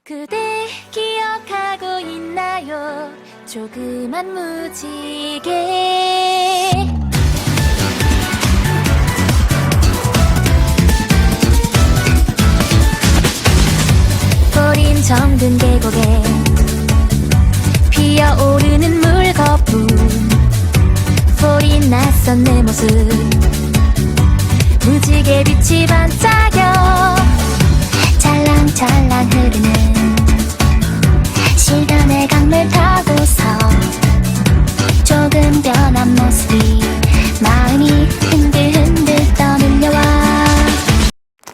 그대 기억하고 있나요? 조그만 무지개. 어린 정든 계곡에 피어오르는 물거품, 소리 낯선 내 모습, 무지개 빛이 반짝여 찰랑찰랑 흐르는 시간의 강물 타고서 조금 변한 모습이 마음이 흔들흔들 떠밀려와.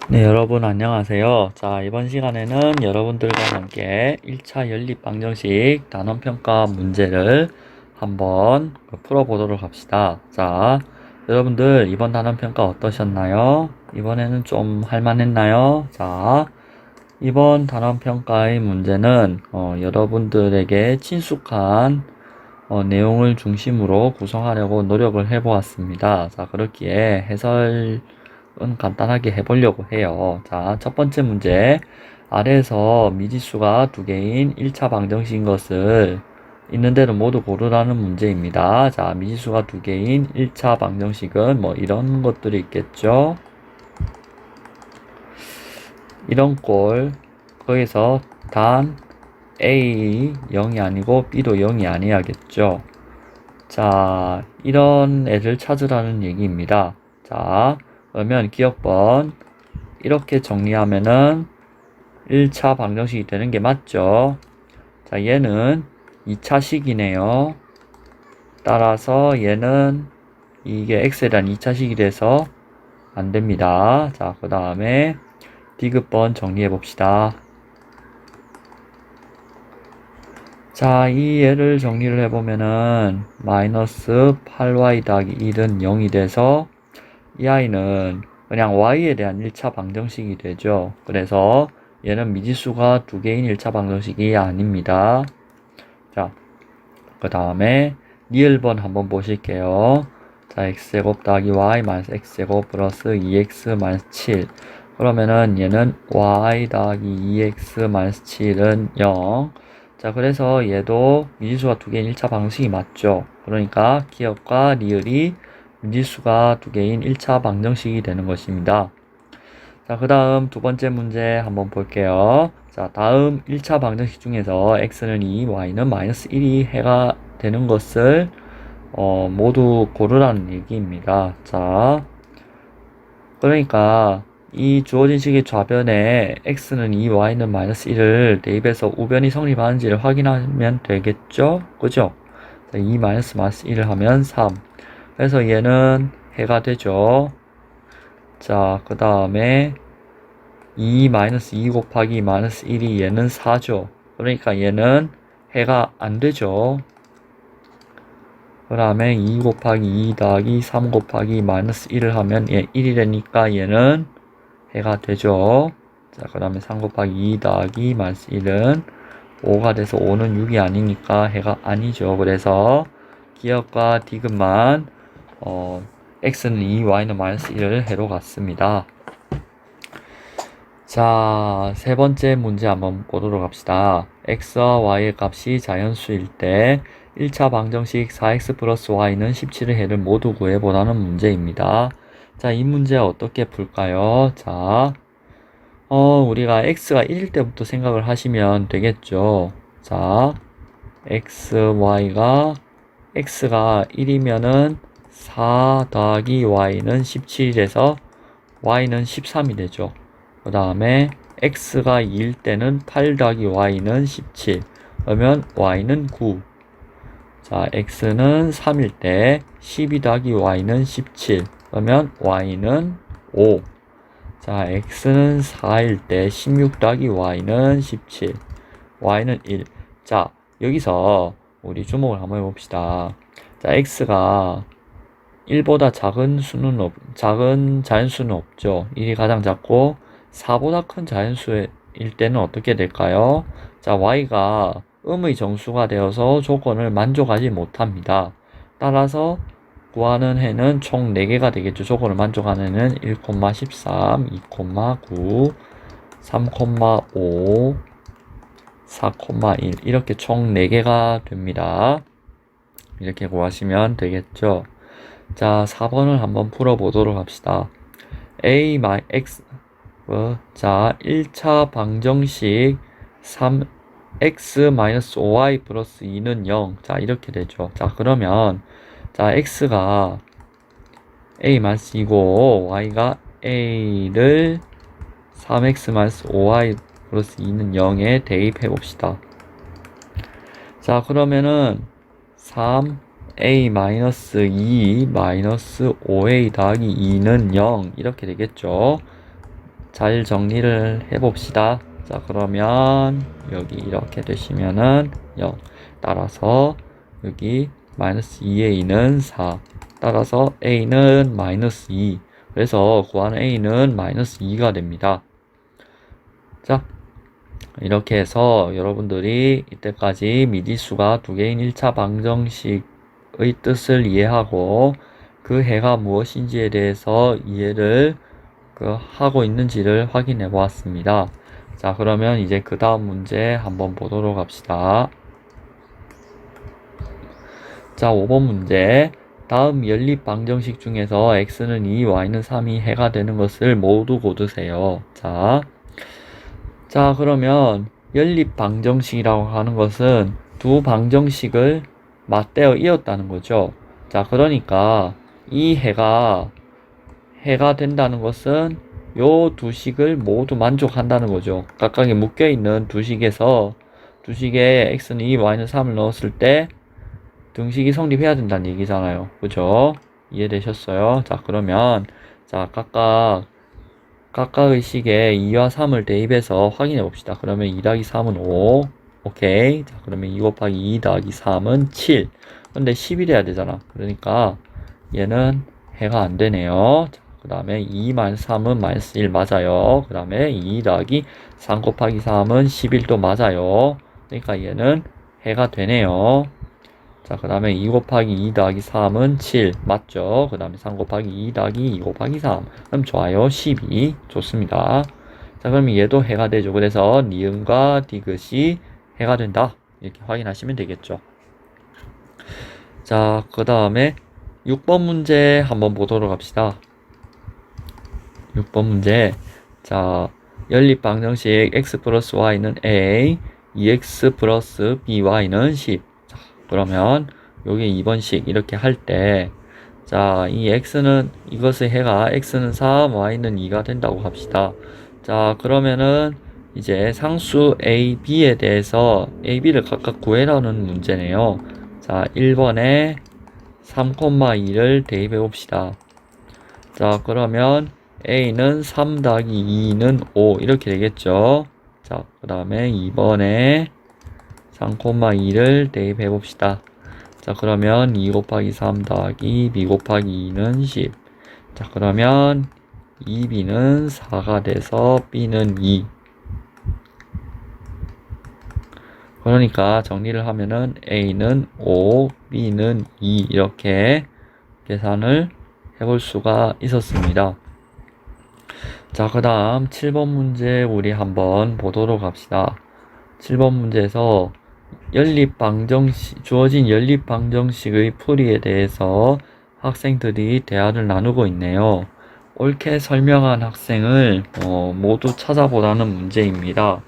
네, 여러분 안녕하세요. 자, 이번 시간에는 여러분들과 함께 1차 연립방정식 단원평가 문제를 한번 풀어보도록 합시다. 자, 여러분들 이번 단원평가 어떠셨나요? 이번에는 좀 할만했나요? 자, 이번 단원평가의 문제는 여러분들에게 친숙한 내용을 중심으로 구성하려고 노력을 해보았습니다. 자, 그렇기에 해설은 간단하게 해보려고 해요. 자, 첫 번째 문제. 아래에서 미지수가 두 개인 1차 방정식인 것을 있는 대로 모두 고르라는 문제입니다. 자, 미지수가 두 개인 1차 방정식은 뭐 이런 것들이 있겠죠. 이런 꼴, 거기서 단 A 0이 아니고 B도 0이 아니야겠죠. 자, 이런 애를 찾으라는 얘기입니다. 자, 그러면 기억번 이렇게 정리하면은 1차 방정식이 되는 게 맞죠. 자, 얘는 2차식이네요. 따라서 얘는 이게 x에 대한 2차식이 돼서 안 됩니다. 자, 그 다음에 디귿번 정리해 봅시다. 자, 이 얘를 정리를 해보면은 마이너스 8y 더하기 1은 0이 돼서 이 아이는 그냥 y에 대한 1차 방정식이 되죠. 그래서 얘는 미지수가 두 개인 1차 방정식이 아닙니다. 자, 그 다음에 리을번 한번 보실게요. 자, x제곱 더하기 y 마이너스 x제곱 플러스 2x 마이너스 7. 그러면은 얘는 y 더하기 2x 마이너스 7은 0. 자, 그래서 얘도 미지수가 두 개인 1차 방정식이 맞죠. 그러니까 기억과 리을이 미지수가 두 개인 1차 방정식이 되는 것입니다. 자, 그 다음 두 번째 문제 한번 볼게요. 자, 다음 1차 방정식 중에서 x는 2, y는 마이너스 1이 해가 되는 것을 모두 고르라는 얘기입니다. 자, 그러니까 이 주어진 식의 좌변에 x는 2, y는 마이너스 1을 대입해서 우변이 성립하는지를 확인하면 되겠죠? 그죠? 자, 2 마이너스 1을 하면 3. 그래서 얘는 해가 되죠. 자, 그 다음에 2 곱하기 마이너스 1이 얘는 4죠. 그러니까 얘는 해가 안 되죠. 그 다음에 2 곱하기 2 더하기 3 곱하기 마이너스 1을 하면 얘 1이 되니까 얘는 해가 되죠. 자, 그 다음에 3 곱하기 2 더하기 마이너스 1은 5가 돼서 5는 6이 아니니까 해가 아니죠. 그래서 기억과 디귿만 x는 2, y는 마이너스 1을 해로 갔습니다. 자, 세 번째 문제 한번 보도록 합시다. x와 y의 값이 자연수일 때 1차 방정식 4x 플러스 y는 17의 해를 모두 구해보라는 문제입니다. 자, 이 문제 어떻게 풀까요? 자, 우리가 x가 1일 때부터 생각을 하시면 되겠죠. 자, x가 1이면은 4 더하기 y는 17이라서 y는 13이 되죠. 그 다음에 x가 2일 때는 8 더하기 y는 17. 그러면 y는 9. 자, x는 3일 때 12 더하기 y는 17. 그러면 y는 5. 자, x는 4일 때 16 더하기 y는 17. y는 1. 자, 여기서 우리 주목을 한번 해봅시다. 자, x가 1보다 작은 자연수는 없죠. 1이 가장 작고 4보다 큰 자연수일 때는 어떻게 될까요? 자, y가 음의 정수가 되어서 조건을 만족하지 못합니다. 따라서 구하는 해는 총 4개가 되겠죠. 조건을 만족하는 해는 1,13, 2,9, 3,5, 4,1 이렇게 총 4개가 됩니다. 이렇게 구하시면 되겠죠. 자, 4번을 한번 풀어보도록 합시다. 자, 1차 방정식 3x-5y 플러스 2는 0. 자, 이렇게 되죠. 자, 그러면, 자, x가 a-2고, y가 a를 3x-5y 플러스 2는 0에 대입해 봅시다. 자, 그러면은, 3a-2 5a 더하기 2는 0. 이렇게 되겠죠. 잘 정리를 해봅시다. 자, 그러면 여기 이렇게 되시면은 0. 따라서 여기 마이너스 2a는 4. 따라서 a는 마이너스 2. 그래서 구하는 a는 마이너스 2가 됩니다. 자, 이렇게 해서 여러분들이 이때까지 미지수가 두 개인 1차 방정식의 뜻을 이해하고 그 해가 무엇인지에 대해서 이해를 하고 있는지를 확인해 보았습니다. 자, 그러면 이제 그 다음 문제 한번 보도록 합시다. 자, 5번 문제. 다음 연립 방정식 중에서 x는 2, y는 3이 해가 되는 것을 모두 고르세요. 자, 그러면 연립 방정식이라고 하는 것은 두 방정식을 맞대어 이었다는 거죠. 자, 그러니까 이 해가 된다는 것은 요 두 식을 모두 만족한다는 거죠. 각각에 묶여있는 두 식에서 두 식에 x는 2, y는 3을 넣었을 때 등식이 성립해야 된다는 얘기잖아요. 그죠? 이해되셨어요? 자, 그러면 자, 각각의 식에 2와 3을 대입해서 확인해 봅시다. 그러면 2 더하기 3은 5. 오케이. 자, 그러면 2 곱하기 2 더하기 3은 7. 근데 10이 돼야 되잖아. 그러니까 얘는 해가 안 되네요. 그 다음에 2-3은 마이너스 1 맞아요. 그 다음에 2 더하기 3 곱하기 3은 11도 맞아요. 그러니까 얘는 해가 되네요. 자, 그 다음에 2 곱하기 2 더하기 3은 7 맞죠? 그 다음에 3 곱하기 2 더하기 2 곱하기 3 그럼 좋아요. 12 좋습니다. 자, 그럼 얘도 해가 되죠. 그래서 니은과 디귿이 해가 된다 이렇게 확인하시면 되겠죠. 자, 그 다음에 6번 문제 한번 보도록 합시다. 6번 문제. 자, 연립 방정식 x 플러스 y는 a, 2x 플러스 by는 10. 자, 그러면 요게 2번식 이렇게 할 때, 자, 이 x는 이것의 해가 x는 3, y는 2가 된다고 합시다. 자, 그러면은 이제 상수 a, b에 대해서 a, b를 각각 구해라는 문제네요. 자, 1번에 3,2를 대입해 봅시다. 자, 그러면 a는 3 더하기 2는 5 이렇게 되겠죠. 자, 그 다음에 2번에 3,2를 대입해 봅시다. 자, 그러면 2 곱하기 3 더하기 b 곱하기 2는 10. 자, 그러면 2b는 4가 돼서 b는 2. 그러니까 정리를 하면은 a는 5, b는 2 이렇게 계산을 해볼 수가 있었습니다. 자, 그 다음 7번 문제 우리 한번 보도록 합시다. 7번 문제에서 주어진 연립 방정식의 풀이에 대해서 학생들이 대화를 나누고 있네요. 옳게 설명한 학생을 모두 찾아보라는 문제입니다.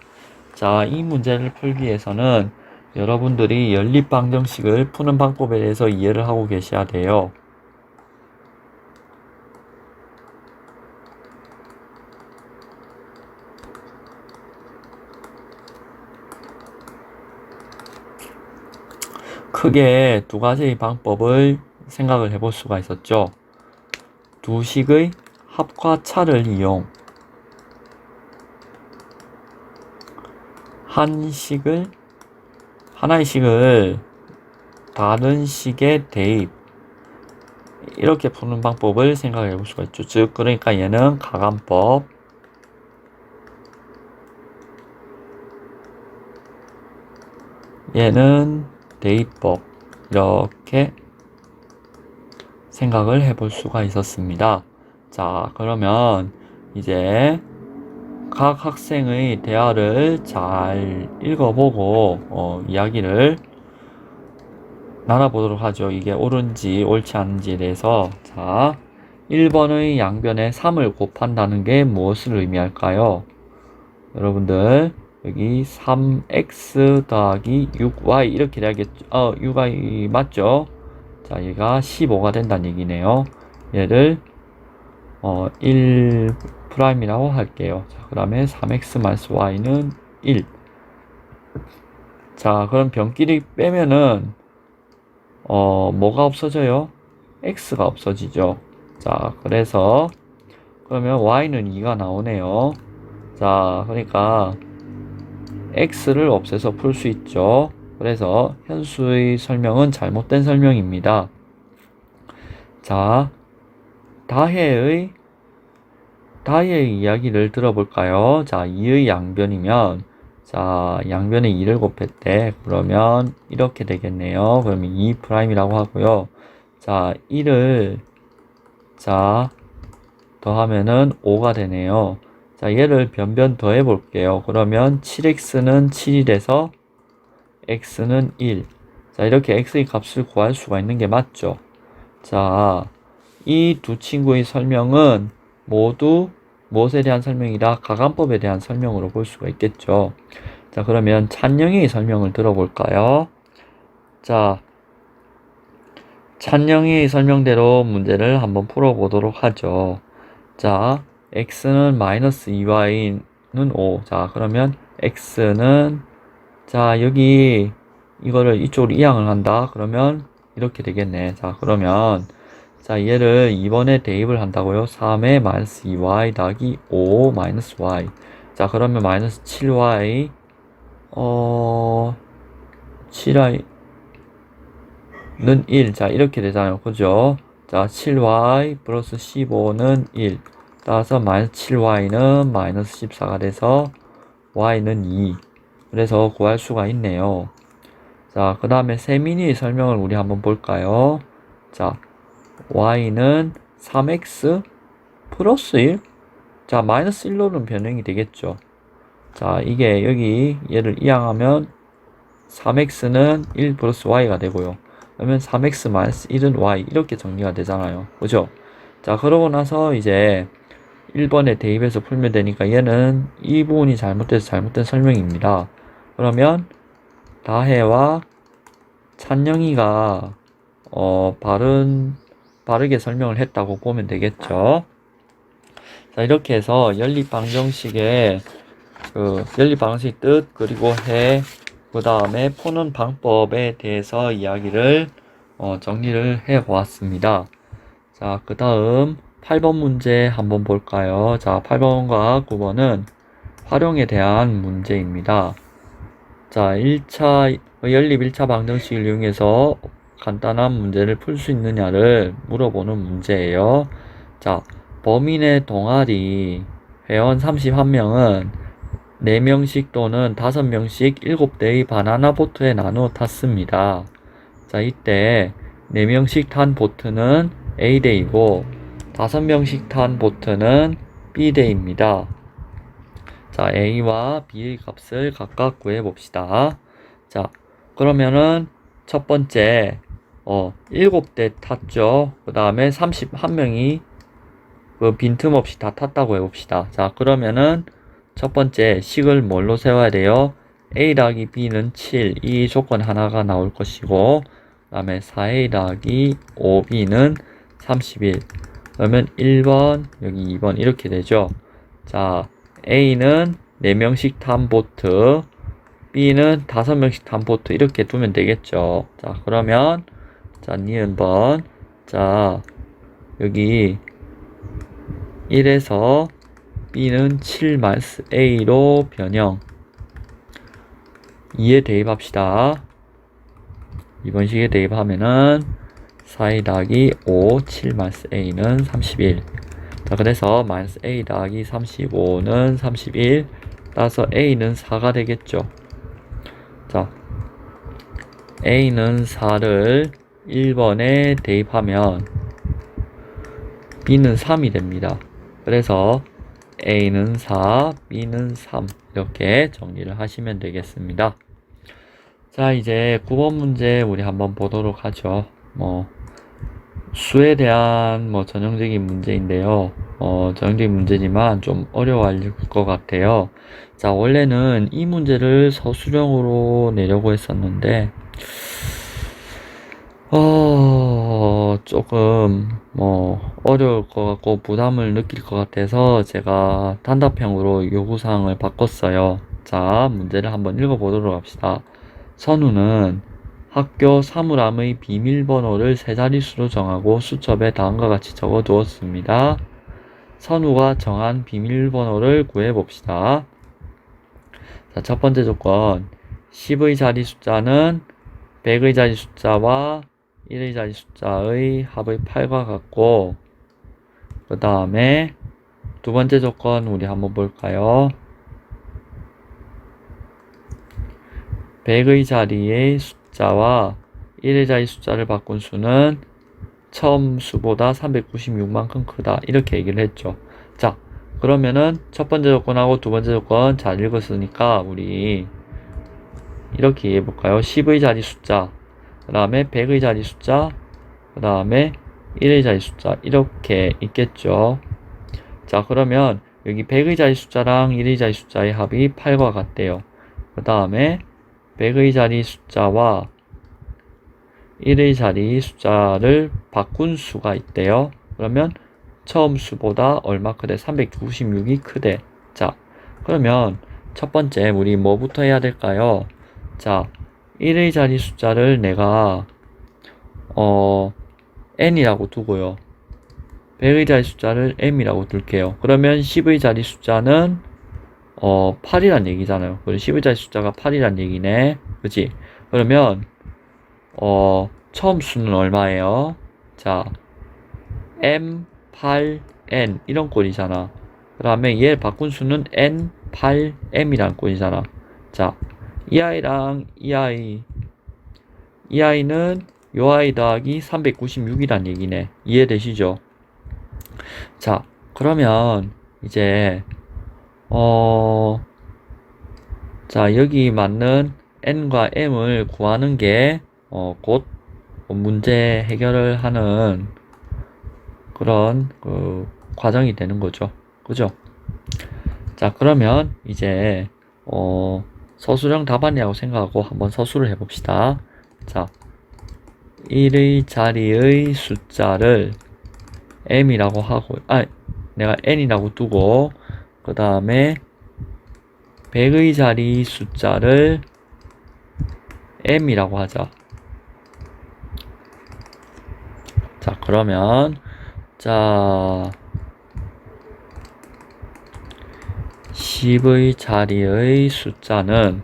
자, 이 문제를 풀기 위해서는 여러분들이 연립 방정식을 푸는 방법에 대해서 이해를 하고 계셔야 돼요. 크게 두 가지의 방법을 생각을 해볼 수가 있었죠. 두 식의 합과 차를 이용, 하나의 식을 다른 식에 대입, 이렇게 푸는 방법을 생각해 볼 수가 있죠. 즉, 그러니까 얘는 가감법, 얘는 대입법, 이렇게 생각을 해볼 수가 있었습니다. 자, 그러면 이제 각 학생의 대화를 잘 읽어보고 이야기를 나눠보도록 하죠. 이게 옳은지 옳지 않은지에 대해서. 자, 1번의 양변에 3을 곱한다는 게 무엇을 의미할까요? 여러분들 여기 3x 더하기 6y 이렇게 돼야겠죠. 6y 맞죠? 자, 얘가 15가 된다는 얘기네요. 얘를 1 프라임이라고 할게요. 자, 그 다음에 3x y는 1. 자, 그럼 변끼리 빼면은 뭐가 없어져요? x가 없어지죠. 자, 그래서 그러면 y는 2가 나오네요. 자, 그러니까 x를 없애서 풀 수 있죠. 그래서 현수의 설명은 잘못된 설명입니다. 자, 다해의 이야기를 들어볼까요? 자, 2의 양변이면, 자, 양변에 2를 곱했대. 그러면 이렇게 되겠네요. 그러면 2'이라고 하고요. 자, 1을, 자, 더하면은 5가 되네요. 자, 얘를 변변 더해 볼게요. 그러면 7x는 7이 돼서 x는 1. 자, 이렇게 x의 값을 구할 수가 있는 게 맞죠? 자, 이 두 친구의 설명은 모두 무엇에 대한 설명이다? 가간법에 대한 설명으로 볼 수가 있겠죠. 자, 그러면 찬영이의 설명을 들어볼까요? 자, 찬영이의 설명대로 문제를 한번 풀어보도록 하죠. 자, x는 마이너스 2y는 5. 자, 그러면 x는, 자, 여기 이거를 이쪽으로 이항을 한다. 그러면 이렇게 되겠네. 자, 그러면 자, 얘를 2번에 대입을 한다고요. 3에 마이너스 2y 더하기 5 마이너스 y. 자, 그러면 마이너스 7y 7y는 1. 자, 이렇게 되잖아요. 그죠? 자, 7y 플러스 15는 1. 따라서 마이너스 7y는 마이너스 14가 돼서 y는 2. 그래서 구할 수가 있네요. 자, 그 다음에 세민이의 설명을 우리 한번 볼까요? 자, y는 3x 플러스 1. 자, 마이너스 1로는 변형이 되겠죠. 자, 이게 여기 얘를 이항하면 3x는 1 플러스 y가 되고요. 그러면 3x 마이너스 1은 y 이렇게 정리가 되잖아요. 그죠? 자, 그러고 나서 이제 1번에 대입해서 풀면 되니까 얘는 이 부분이 잘못돼서 잘못된 설명입니다. 그러면 다해와 찬영이가 바르게 설명을 했다고 보면 되겠죠. 자, 이렇게 해서 연립방정식의 연립방정식 뜻 그리고 해 그 다음에 푸는 방법에 대해서 이야기를 정리를 해 보았습니다. 자, 그 다음 8번 문제 한번 볼까요? 자, 8번과 9번은 활용에 대한 문제입니다. 자, 1차 연립 1차 방정식을 이용해서 간단한 문제를 풀 수 있느냐를 물어보는 문제예요. 자, 범인의 동아리 회원 31명은 4명씩 또는 5명씩 7대의 바나나 보트에 나누어 탔습니다. 자, 이때 4명씩 탄 보트는 A대이고 5명씩 탄 보트는 B대입니다. 자, A와 B의 값을 각각 구해봅시다. 자, 그러면은 첫 번째 7대 탔죠. 그 다음에 31명이 빈틈없이 다 탔다고 해봅시다. 자, 그러면은 첫 번째 식을 뭘로 세워야 돼요? A 더하기 B는 7. 이 조건 하나가 나올 것이고, 그 다음에 4A 더하기 5B는 31. 그러면 1번, 여기 2번 이렇게 되죠. 자, A는 4명씩 탄 보트, B는 5명씩 탄 보트 이렇게 두면 되겠죠. 자, 그러면 자, 니은번. 자, 여기 1에서 B는 7 마이너스 A로 변형. 2에 대입합시다. 이번 식에 대입하면은 4A 더하기 5, 7 마이너스 A는 31. 자, 그래서 마이너스 A 더하기 35는 31. 따라서 A는 4가 되겠죠. 자, A는 4를 1번에 대입하면 B는 3이 됩니다. 그래서 A는 4, B는 3 이렇게 정리를 하시면 되겠습니다. 자, 이제 9번 문제 우리 한번 보도록 하죠. 수에 대한 전형적인 문제인데요. 전형적인 문제지만 좀 어려워할 것 같아요. 자, 원래는 이 문제를 서술형으로 내려고 했었는데, 조금, 어려울 것 같고 부담을 느낄 것 같아서 제가 단답형으로 요구사항을 바꿨어요. 자, 문제를 한번 읽어보도록 합시다. 선우는 학교 사물함의 비밀번호를 세 자릿수로 정하고 수첩에 다음과 같이 적어 두었습니다. 선우가 정한 비밀번호를 구해봅시다. 자, 첫 번째 조건. 10의 자리 숫자는 100의 자리 숫자와 1의 자리 숫자의 합의 8과 같고, 그 다음에 두 번째 조건 우리 한번 볼까요? 100의 자리의 숫자와 1의 자리 숫자를 바꾼 수는 처음 수보다 396만큼 크다. 이렇게 얘기를 했죠. 자, 그러면은 첫 번째 조건하고 두 번째 조건 잘 읽었으니까 우리 이렇게 얘기해 볼까요? 10의 자리 숫자, 그 다음에 100의 자리 숫자, 그 다음에 1의 자리 숫자 이렇게 있겠죠. 자, 그러면 여기 100의 자리 숫자랑 1의 자리 숫자의 합이 8과 같대요. 그 다음에 100의 자리 숫자와 1의 자리 숫자를 바꾼 수가 있대요. 그러면 처음 수보다 얼마 크대? 396이 크대. 자, 그러면 첫 번째 우리 뭐부터 해야 될까요? 자, 1의 자리 숫자를 내가 n이라고 두고요. 100의 자리 숫자를 m이라고 둘게요. 그러면 10의 자리 숫자는 8이란 얘기잖아요. 그리고 10의 자리 숫자가 8이란 얘기네. 그치? 그러면 처음 수는 얼마예요? 자, m, 8, n 이런 꼴이잖아. 그 다음에 얘 바꾼 수는 n, 8, m이란 꼴이잖아. 자, 이 아이랑 이 아이는 요 아이 더하기 396이란 얘기네. 이해되시죠? 자, 그러면 이제 자, 여기 맞는 n과 m을 구하는 게 곧 문제 해결을 하는 그런 과정이 되는 거죠. 그죠? 자, 그러면 이제 서술형 답안이라고 생각하고 한번 서술을 해봅시다. 자, 1의 자리의 숫자를 m이라고 하고, 내가 n이라고 두고, 그 다음에 100의 자리 숫자를 m이라고 하자. 자, 그러면, 자, 10의 자리의 숫자는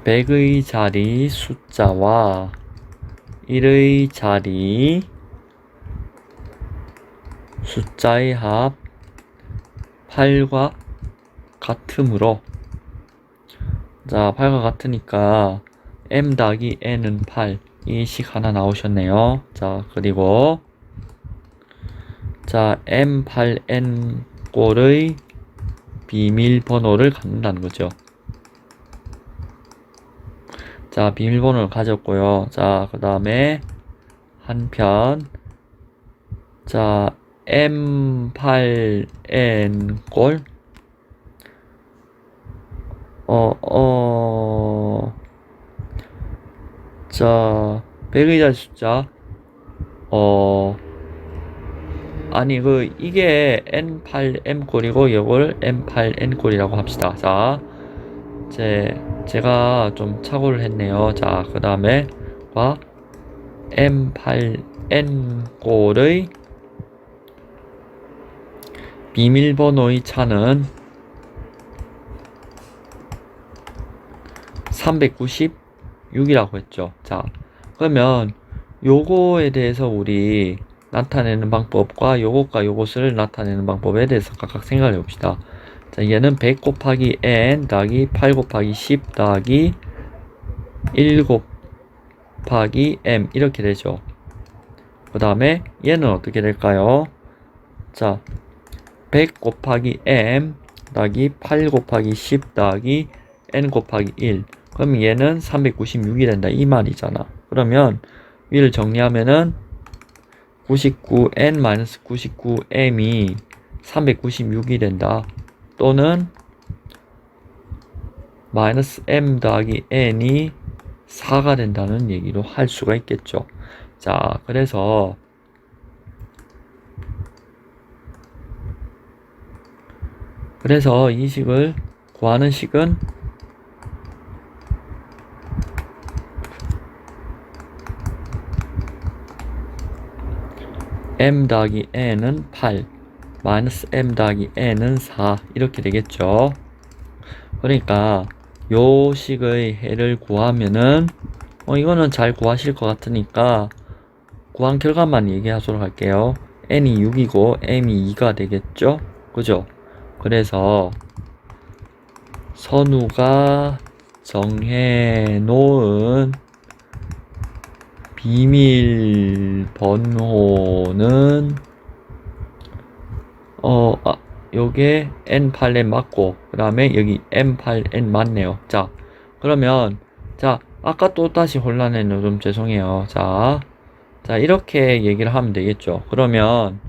100의 자리 숫자와 1의 자리 숫자의 합 8과 같으므로, 자, 8과 같으니까 m 더하기 n은 8 이 식 하나 나오셨네요. 자, 그리고 자, m8n 꼴의 비밀번호를 갖는다는 거죠. 자, 비밀번호를 가졌고요. 자, 그 다음에 한편 자, m8n 꼴 자, 100의 자리 숫자 아니 이게 n8m 꼴이고 이걸 m8n 꼴이라고 합시다. 자, 제가 좀 착오를 했네요. 자, 그 다음에 m8n 꼴의 비밀번호의 차는 396이라고 했죠. 자, 그러면 요거에 대해서 우리 나타내는 방법과 요것과 요것을 나타내는 방법에 대해서 각각 생각을 해봅시다. 자, 얘는 100 곱하기 n 더하기 8 곱하기 10 더하기 1 곱하기 m 이렇게 되죠. 그 다음에 얘는 어떻게 될까요? 자, 100 곱하기 m 더하기 8 곱하기 10 더하기 n 곱하기 1. 그럼 얘는 396이 된다. 이 말이잖아. 그러면 위를 정리하면은 99n-99m이 396이 된다. 또는 마이너스 m 더하기 n이 4가 된다는 얘기로 할 수가 있겠죠. 자, 그래서 이 식을 구하는 식은 m 더하기 n은 8 마이너스 m 더하기 n은 4 이렇게 되겠죠. 그러니까 요 식의 해를 구하면은 이거는 잘 구하실 것 같으니까 구한 결과만 얘기하도록 할게요. n이 6이고 m이 2가 되겠죠. 그죠? 그래서 선우가 정해놓은 비밀번호는 요게 N8N 맞고 그 다음에 여기 M8N 맞네요. 자, 그러면 아까 또 다시 혼란했네요. 좀 죄송해요. 자, 이렇게 얘기를 하면 되겠죠. 그러면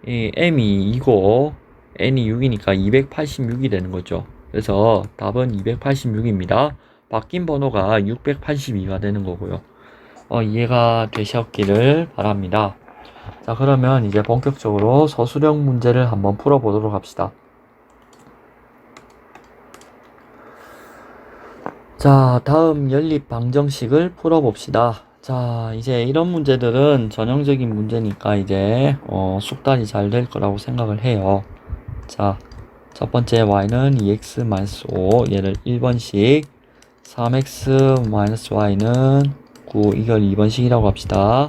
이 M이 2고 N이 6이니까 286이 되는 거죠. 그래서 답은 286입니다. 바뀐 번호가 682가 되는 거고요. 이해가 되셨기를 바랍니다. 자, 그러면 이제 본격적으로 서술형 문제를 한번 풀어보도록 합시다. 자, 다음 연립 방정식을 풀어봅시다. 자, 이제 이런 문제들은 전형적인 문제니까 이제 숙달이 잘 될 거라고 생각을 해요. 자, 첫 번째 y는 2x-5 얘를 1번식 3x-y는 9 이걸 2번식이라고 합시다.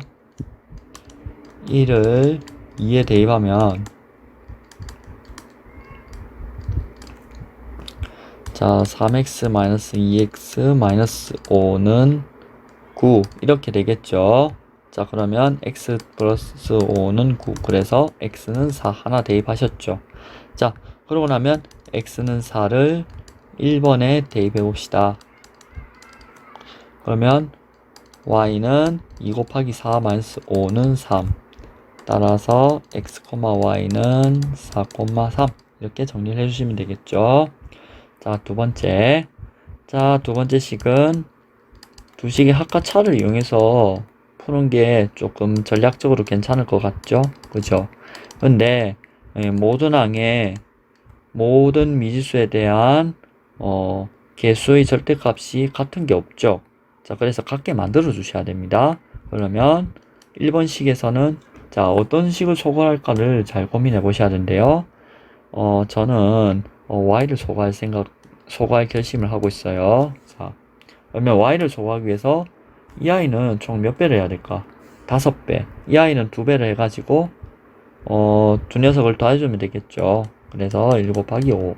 1을 2에 대입하면 자 3x-2x-5는 9 이렇게 되겠죠. 자, 그러면 x 플러스 5는 9 그래서 x는 4 하나 대입하셨죠. 자, 그러고 나면 x는 4를 1번에 대입해 봅시다. 그러면 y는 2 곱하기 4 마이너스 5는 3 따라서 x, y는 4, 3 이렇게 정리를 해주시면 되겠죠. 자, 두 번째 식은 두 식의 합과차를 이용해서 푸는 게 조금 전략적으로 괜찮을 것 같죠? 그죠? 근데 모든 항의 모든 미지수에 대한 개수의 절대값이 같은 게 없죠. 자, 그래서 같게 만들어 주셔야 됩니다. 그러면 1번식에서는 자, 어떤 식을 소거할까를 잘 고민해 보셔야 되는데요. 저는 y를 소거할 결심을 하고 있어요. 자, 그러면 y를 소거하기 위해서 이 아이는 총 몇 배를 해야 될까? 5배. 이 아이는 2배를 해가지고 두 녀석을 더해주면 되겠죠. 그래서 1 곱하기 5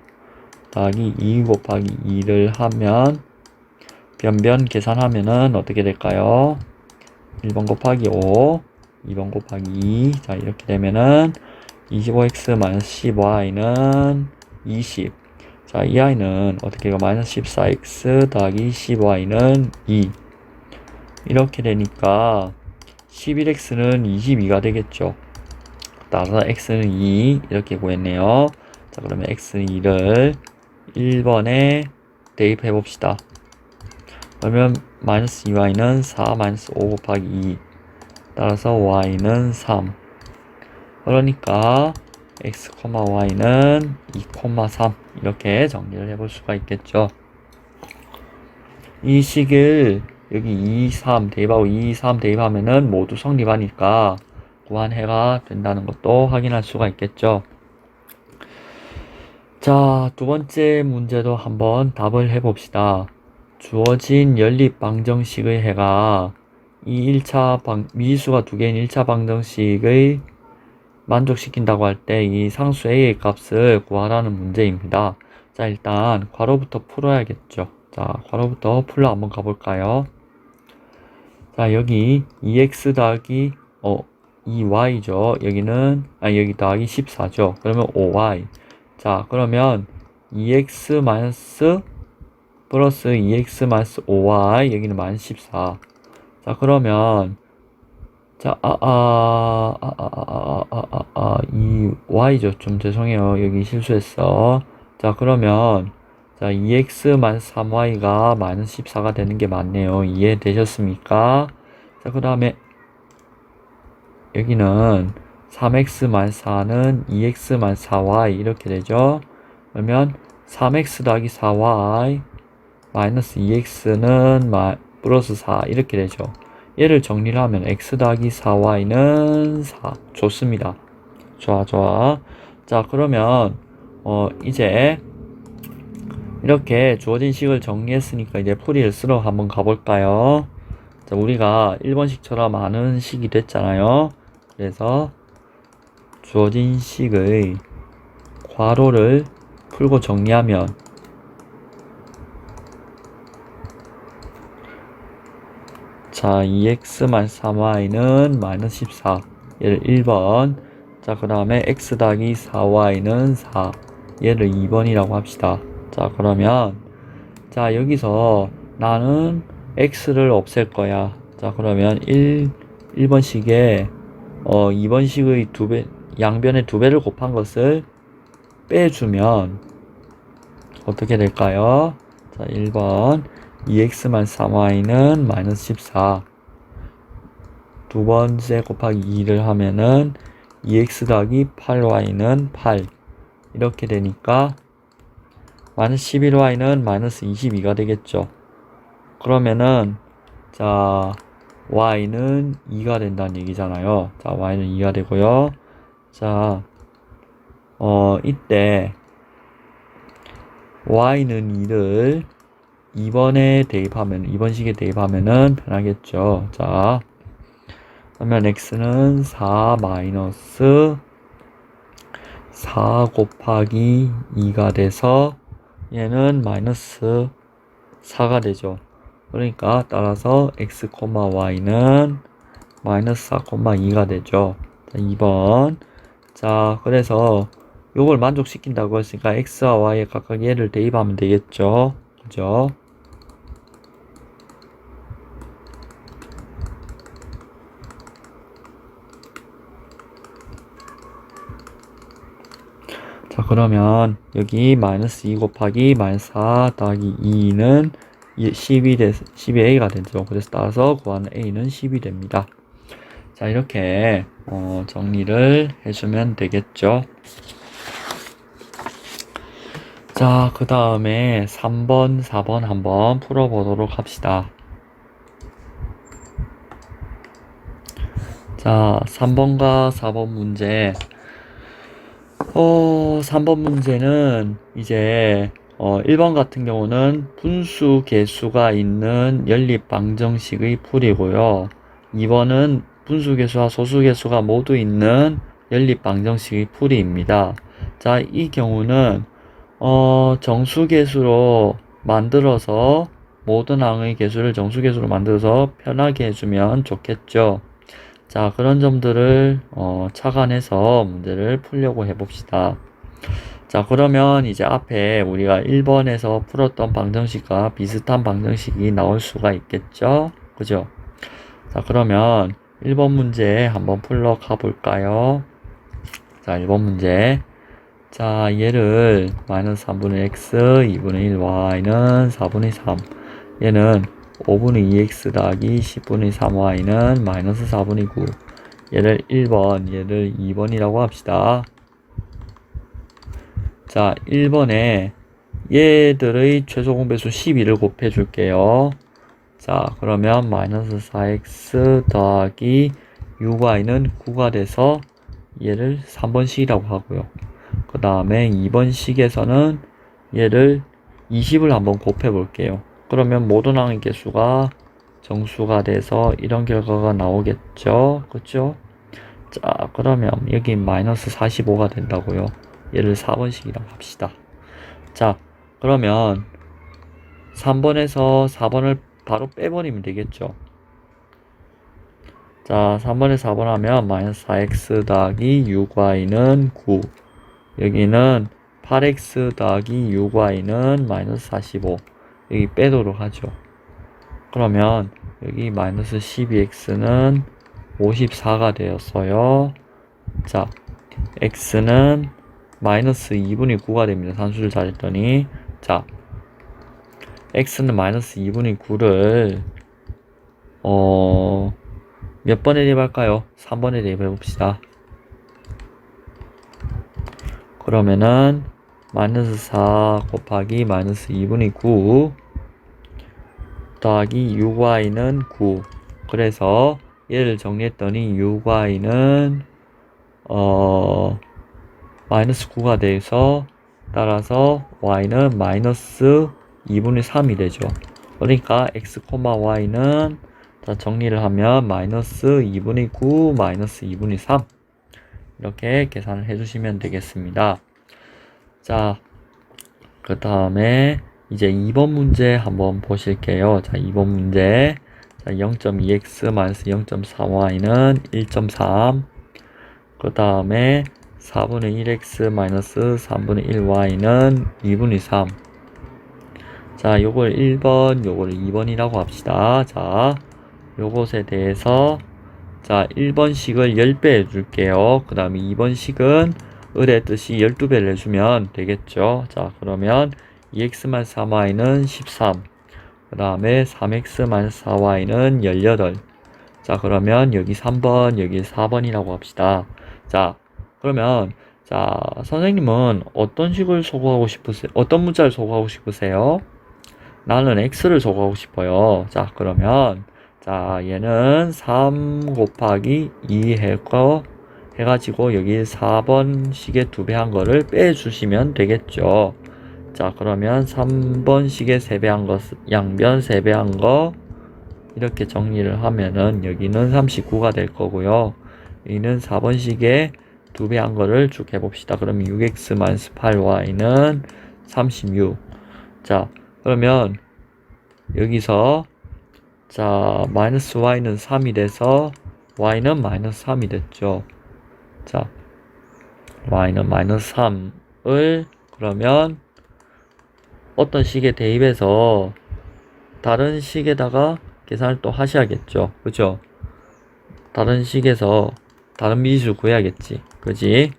더하기 2 곱하기 2를 하면 변변 계산하면은 어떻게 될까요? 1번 곱하기 5 2번 곱하기 2 자, 이렇게 되면은 25x-10y는 20 자, 이 i는 어떻게 해요? 마이너스 14x 더하기 10y는 2 이렇게 되니까 11x는 22가 되겠죠. 따라서 x는 2 이렇게 구했네요. 자, 그러면 x는 2를 1번에 대입해 봅시다. 그러면 마이너스 2y는 4 마이너스 5 곱하기 2 따라서 y는 3 그러니까 x, y는 2, 3 이렇게 정리를 해볼 수가 있겠죠. 이 식을 여기 2, 3 대입하고 2, 3 대입하면은 모두 성립하니까 구한 해가 된다는 것도 확인할 수가 있겠죠. 자, 두 번째 문제도 한번 답을 해봅시다. 주어진 연립 방정식의 해가 이 미지수가 두 개인 1차 방정식의 만족시킨다고 할 때 이 상수 a의 값을 구하라는 문제입니다. 자, 일단 괄호부터 풀어야겠죠. 자, 괄호부터 풀러 한번 가볼까요? 자, 여기 2x 더하기 2y죠. 여기는 여기 더하기 14죠. 그러면 5y. 자, 그러면 2x 마이너스 플러스 2x 마이너스 5y, 여기는 마이너스 14. 자, 그러면 자, 이 y죠. 좀 죄송해요. 여기 실수했어. 자, 그러면 자, 2x 마이너스 3y가 마이너스 14가 되는 게 맞네요. 이해되셨습니까? 자, 그 다음에 여기는 3x 마이너스 4는 2x 마이너스 4y 이렇게 되죠. 그러면 3x 더하기 4y 마이너스 2x는 플러스 4 이렇게 되죠. 얘를 정리를 하면 x 더하기 4y는 4. 좋습니다. 좋아. 자, 그러면 이제 이렇게 주어진 식을 정리했으니까 이제 풀이를 쓰러 한번 가볼까요? 자, 우리가 1번식처럼 아는 식이 됐잖아요. 그래서 주어진 식의 괄호를 풀고 정리하면 자, 2x-3y는 마이너스 14. 얘를 1번. 자, 그 다음에 x 더하기 4y는 4. 얘를 2번이라고 합시다. 자, 그러면 자, 여기서 나는 x를 없앨 거야. 자, 그러면 1번식에 2번식의 양변의 2배를 곱한 것을 빼주면 어떻게 될까요? 자, 1번 2x-3y는 마이너스 14. 두 번째 곱하기 2를 하면은 2x 더하기 8y는 8. 이렇게 되니까 마이너스 11y는 마이너스 22가 되겠죠. 그러면은 자, y는 2가 된다는 얘기잖아요. 자, y는 2가 되고요. 자, 이때 y는 2를 2번에 대입하면, 2번식에 대입하면은 변하겠죠. 자, 그러면 x는 4 마이너스 4 곱하기 2가 돼서 얘는 마이너스 4가 되죠. 그러니까 따라서 x, y는 마이너스 4, 2가 되죠. 자, 2번. 자, 그래서 요걸 만족시킨다고 했으니까 x와 y에 각각 얘를 대입하면 되겠죠. 그죠? 자, 그러면 여기 마이너스 2 곱하기 마이너스 4 더하기 2는 12a가 되죠. 그래서 따라서 구하는 a는 10이 됩니다. 자, 이렇게 정리를 해주면 되겠죠. 자, 그 다음에 3번, 4번 한번 풀어보도록 합시다. 자, 3번과 4번 문제. 3번 문제는 이제 1번 같은 경우는 분수 개수가 있는 연립 방정식의 풀이고요. 2번은 분수 개수와 소수 개수가 모두 있는 연립 방정식의 풀이입니다. 자, 이 경우는 정수 개수로 만들어서 모든 항의 개수를 정수 개수로 만들어서 편하게 해주면 좋겠죠. 자, 그런 점들을 착안해서 문제를 풀려고 해봅시다. 자, 그러면 이제 앞에 우리가 1번에서 풀었던 방정식과 비슷한 방정식이 나올 수가 있겠죠? 그죠? 자, 그러면 1번 문제 한번 풀러 가볼까요? 자, 1번 문제. 자, 얘를 마이너스 3분의 x, 2분의 1 y는 4분의 3. 얘는 5분의 2x 더하기 10분의 3y는 마이너스 4분의 9. 얘를 1번, 얘를 2번이라고 합시다. 자, 1번에 얘들의 최소 공배수 12를 곱해 줄게요. 자, 그러면 마이너스 4x 더하기 6y는 9가 돼서 얘를 3번식이라고 하고요. 그 다음에 2번식에서는 얘를 20을 한번 곱해 볼게요. 그러면 모든 항의 개수가 정수가 돼서 이런 결과가 나오겠죠. 그쵸? 자, 그러면 여기 마이너스 45가 된다고요. 얘를 4번식이라고 합시다. 자, 그러면 3번에서 4번을 바로 빼버리면 되겠죠. 자, 3번에 4번 하면 마이너스 4x 더하기 6y는 9. 여기는 8x 더하기 6y는 마이너스 45. 여기 빼도록 하죠. 그러면 여기 마이너스 12x는 54가 되었어요. 자, x는 마이너스 2분의 9가 됩니다. 산수를 잘했더니. 자, x는 마이너스 2분의 9를 몇 번에 대입할까요? 3번에 대입해 봅시다. 그러면은 마이너스 4 곱하기 마이너스 2분의 9 더하기 6y는 9. 그래서 얘를 정리했더니 6y는 마이너스 9가 돼서 따라서 y는 마이너스 2분의 3이 되죠. 그러니까 x, y는 자, 정리를 하면 마이너스 2분의 9 마이너스 2분의 3 이렇게 계산을 해주시면 되겠습니다. 자, 그 다음에 이제 2번 문제 한번 보실게요. 자, 2번 문제. 자, 0.2x 마이너스 0.4y는 1.3. 그 다음에 4분의 1x 마이너스 3분의 1y는 2분의 3. 자, 요걸 1번, 요걸 2번이라고 합시다. 자, 요것에 대해서 자, 1번식을 10배 해줄게요. 그 다음에 2번식은 을의 뜻이 12배를 해주면 되겠죠. 자, 그러면 2x-3y는 13. 그 다음에 3x-4y는 18. 자, 그러면 여기 3번, 여기 4번이라고 합시다. 자, 그러면 자, 선생님은 어떤 식을 소구하고 싶으세요? 어떤 문자를 소구하고 싶으세요? 나는 x를 소구하고 싶어요. 자, 그러면 자, 얘는 3 곱하기 2 해가지고 여기 4번식의 2배 한 거를 빼주시면 되겠죠. 자, 그러면 3번식의 3배 한 거, 양변 3배 한 거, 이렇게 정리를 하면은 여기는 39가 될 거고요. 여기는 4번식의 2배 한 거를 쭉 해봅시다. 그러면 6x-8y는 36. 자, 그러면 여기서 자, 마이너스 y는 3이 돼서 y는 마이너스 3이 됐죠. 자, y는 마이너스 3을 그러면 어떤 식에 대입해서 다른 식에다가 계산을 또 하셔야겠죠. 그죠? 다른 식에서 다른 미지수 구해야겠지. 그지?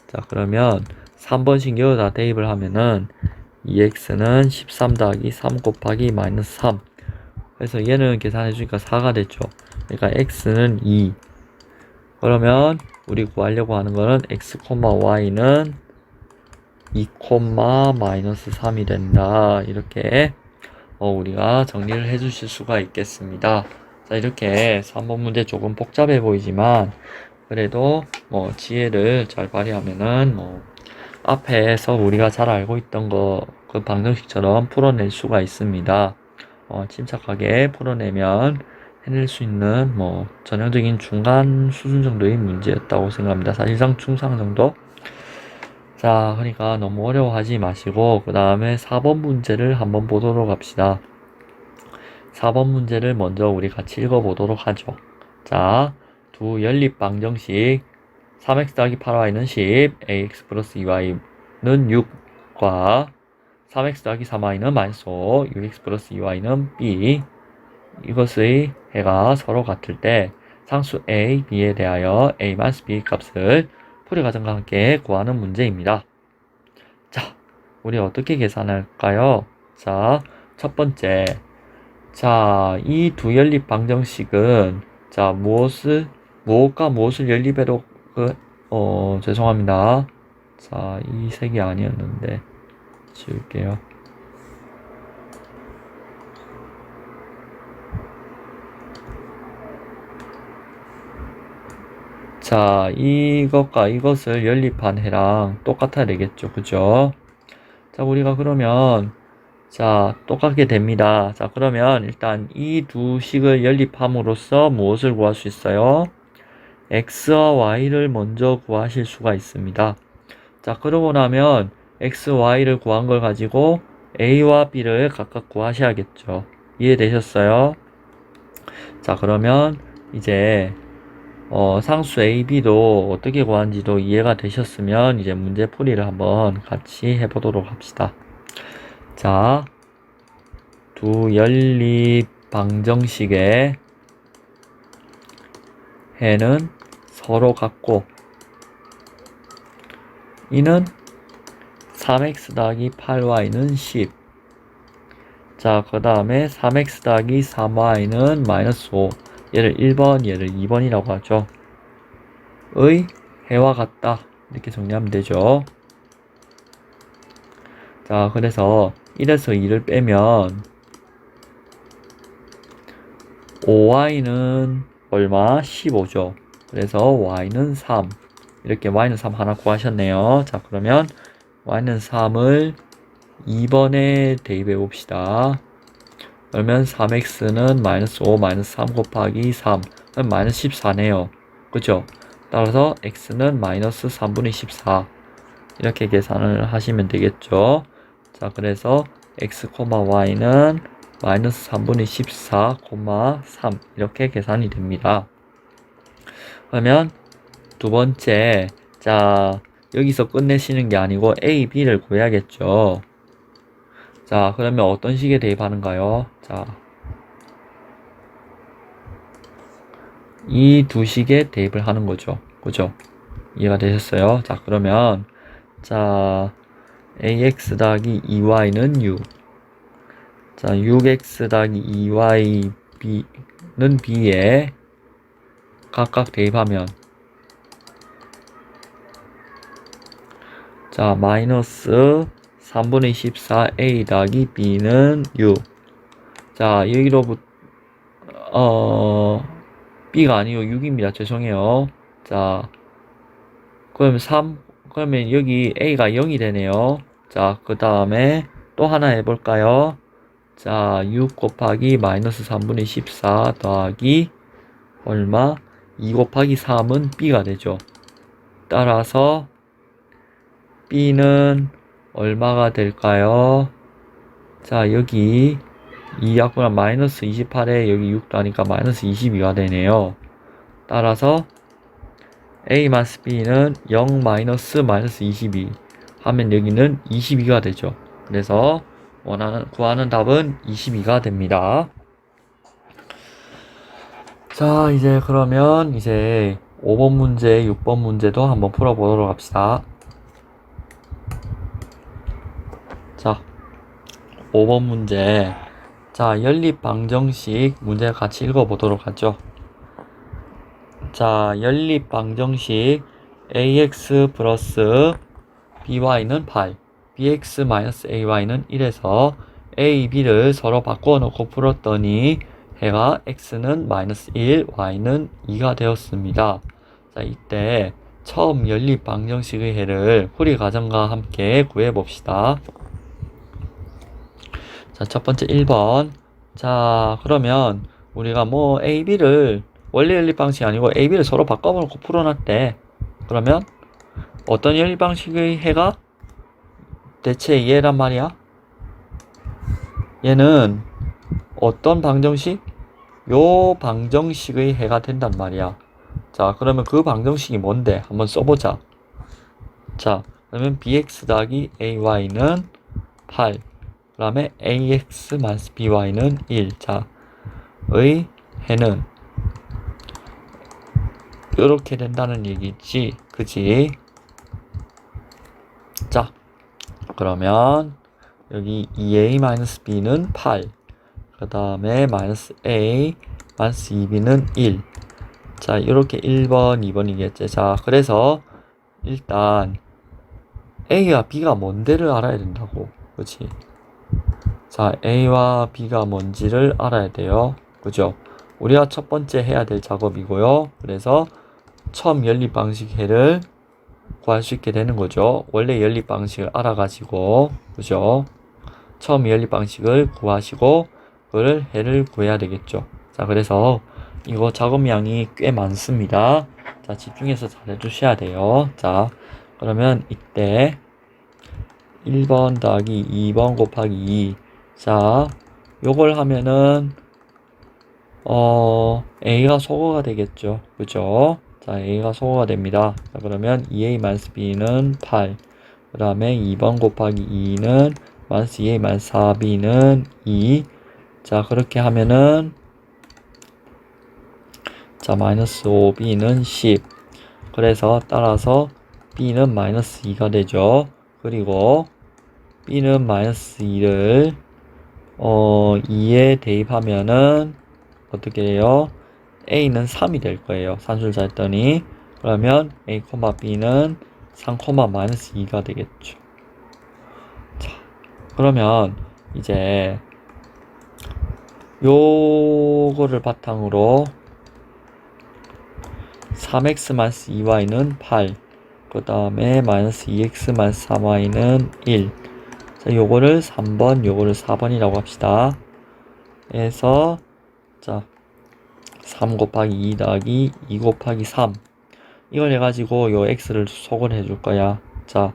자, 그러면 3번식 여기다 대입을 하면은 2x는 13 더하기 3 곱하기 마이너스 3. 그래서 얘는 계산해주니까 4가 됐죠. 그러니까 x는 2. 그러면 우리 구하려고 하는 거는 x, y는 2, 마이너스 3이 된다. 이렇게 우리가 정리를 해 주실 수가 있겠습니다. 자, 이렇게 3번 문제 조금 복잡해 보이지만 그래도 지혜를 잘 발휘하면은 앞에서 우리가 잘 알고 있던 거 그 방정식처럼 풀어낼 수가 있습니다. 침착하게 풀어내면 해낼 수 있는 전형적인 중간 수준 정도의 문제였다고 생각합니다. 사실상 중상 정도. 자, 그러니까 너무 어려워하지 마시고 그 다음에 4번 문제를 한번 보도록 합시다. 4번 문제를 먼저 우리 같이 읽어보도록 하죠. 자, 두 연립 방정식 3x 더하기 8y는 10, ax 플러스 2y는 6과 3x 더하기 3y는 마이너스 5, 6x 플러스 2y는 b 이것의 해가 서로 같을 때 상수 a, b에 대하여 a 마이너스 b 값을 풀이 과정과 함께 구하는 문제입니다. 자, 우리 어떻게 계산할까요? 자, 첫 번째. 자, 이 두 연립 방정식은 자, 무엇과 무엇을 연립해도 죄송합니다. 자, 이 색이 아니었는데 지울게요. 자, 이것과 이것을 연립한 해랑 똑같아야 되겠죠. 그죠? 자, 우리가 그러면 자, 똑같게 됩니다. 자, 그러면 일단 이 두 식을 연립함으로써 무엇을 구할 수 있어요? x와 y를 먼저 구하실 수가 있습니다. 자, 그러고 나면 x, y를 구한 걸 가지고 a와 b를 각각 구하셔야겠죠. 이해되셨어요? 자, 그러면 이제 상수 A, B도 어떻게 구하는지도 이해가 되셨으면 이제 문제 풀이를 한번 같이 해보도록 합시다. 자, 두 연립 방정식의 해는 서로 같고 이는 3x 더하기 8y는 10. 자, 그 다음에 3x 더하기 3y는 마이너스 5. 얘를 1번, 얘를 2번이라고 하죠. 의 해와 같다. 이렇게 정리하면 되죠. 자, 그래서 1에서 2를 빼면 5y는 얼마? 15죠. 그래서 y는 3. 이렇게 y는 3 하나 구하셨네요. 자, 그러면 y는 3을 2번에 대입해 봅시다. 그러면 3x는 마이너스 5 마이너스 3 곱하기 3. 그럼 마이너스 14네요. 그죠? 따라서 x는 마이너스 3분의 14. 이렇게 계산을 하시면 되겠죠. 자, 그래서 x, y는 마이너스 3분의 14, 3 이렇게 계산이 됩니다. 그러면 두 번째, 자, 여기서 끝내시는 게 아니고 a, b를 구해야겠죠. 자, 그러면 어떤 식에 대입하는가요? 자, 이 두 식에 대입을 하는 거죠. 그죠? 이해가 되셨어요? 자, 그러면 자, ax 더하기 2y는 6. 자, 6x 더하기 2y는 b에 각각 대입하면 자, 마이너스 3분의 14a 더하기 b는 6. 자, 여기로부터 b가 아니고 6입니다. 죄송해요. 자, 그러면 여기 a가 0이 되네요. 자, 그 다음에 또 하나 해볼까요? 자, 6 곱하기 마이너스 3분의 14 더하기 얼마? 2 곱하기 3은 b가 되죠. 따라서 b는 얼마가 될까요? 자, 여기 2약분한 마이너스 28에 여기 6도 하니까 마이너스 22가 되네요. 따라서 a 마이너스 b는 0 마이너스 22 하면 여기는 22가 되죠. 그래서 구하는 답은 22가 됩니다. 자, 이제 그러면 이제 5번 문제, 6번 문제도 한번 풀어보도록 합시다. 자, 5번 문제. 자, 연립 방정식 문제 같이 읽어보도록 하죠. 자, 연립 방정식 ax 플러스 by는 8, bx 마이너스 ay는 1에서 a, b를 서로 바꾸어 놓고 풀었더니 해가 x는 마이너스 1, y는 2가 되었습니다. 자, 이때 처음 연립 방정식의 해를 풀이 과정과 함께 구해봅시다. 자, 첫 번째 1번. 자, 그러면 우리가 뭐 a, b를 원래 연립 방식이 아니고 a, b를 서로 바꿔놓고 풀어놨대. 그러면 어떤 연립 방식의 해가 대체 얘란 말이야? 얘는 어떤 방정식? 요 방정식의 해가 된단 말이야. 자, 그러면 그 방정식이 뭔데? 한번 써보자. 자, 그러면 bx 더하기 ay는 8. 그 다음에 ax 마이너스 by는 1. 자, 의 해는 이렇게 된다는 얘기지. 그지? 자, 그러면 여기 2a 마이너스 b는 8. 그 다음에 마이너스 a 마이너스 2b는 1. 자, 이렇게 1번, 2번이겠지. 자, 그래서 일단 a와 b가 뭔데를 알아야 된다고. 그치? 자, a와 b가 뭔지를 알아야 돼요. 그죠? 우리가 첫 번째 해야 될 작업이고요. 그래서 처음 연립 방식 해를 구할 수 있게 되는 거죠. 원래 연립 방식을 알아가지고, 그죠? 처음 연립 방식을 구하시고 그걸 해를 구해야 되겠죠. 자, 그래서 이거 작업량이 꽤 많습니다. 자, 집중해서 잘 해주셔야 돼요. 자, 그러면 이때 1번 더하기 2번 곱하기 2. 자, 요걸 하면은 A가 소거가 되겠죠. 그죠? 자, A가 소거가 됩니다. 자, 그러면 2A-B는 8. 그 다음에 2번 곱하기 2는 -2A-4B는 2. 자, 그렇게 하면은, 자, -5B는 10. 그래서 따라서 B는 -2가 되죠. 그리고 B는 -2를, 2에 대입하면은, 어떻게 돼요? A는 3이 될 거예요. 산술자 했더니. 그러면 A, B는 3, -2가 되겠죠. 자, 그러면 이제 요거를 바탕으로 3x-2y는 8, 그 다음에 -2x-3y는 1. 자, 요거를 3번, 요거를 4번이라고 합시다. 해서 자, 3 곱하기 2 더하기 2 곱하기 3. 이걸 해가지고 요 x를 소거를 해줄 거야. 자,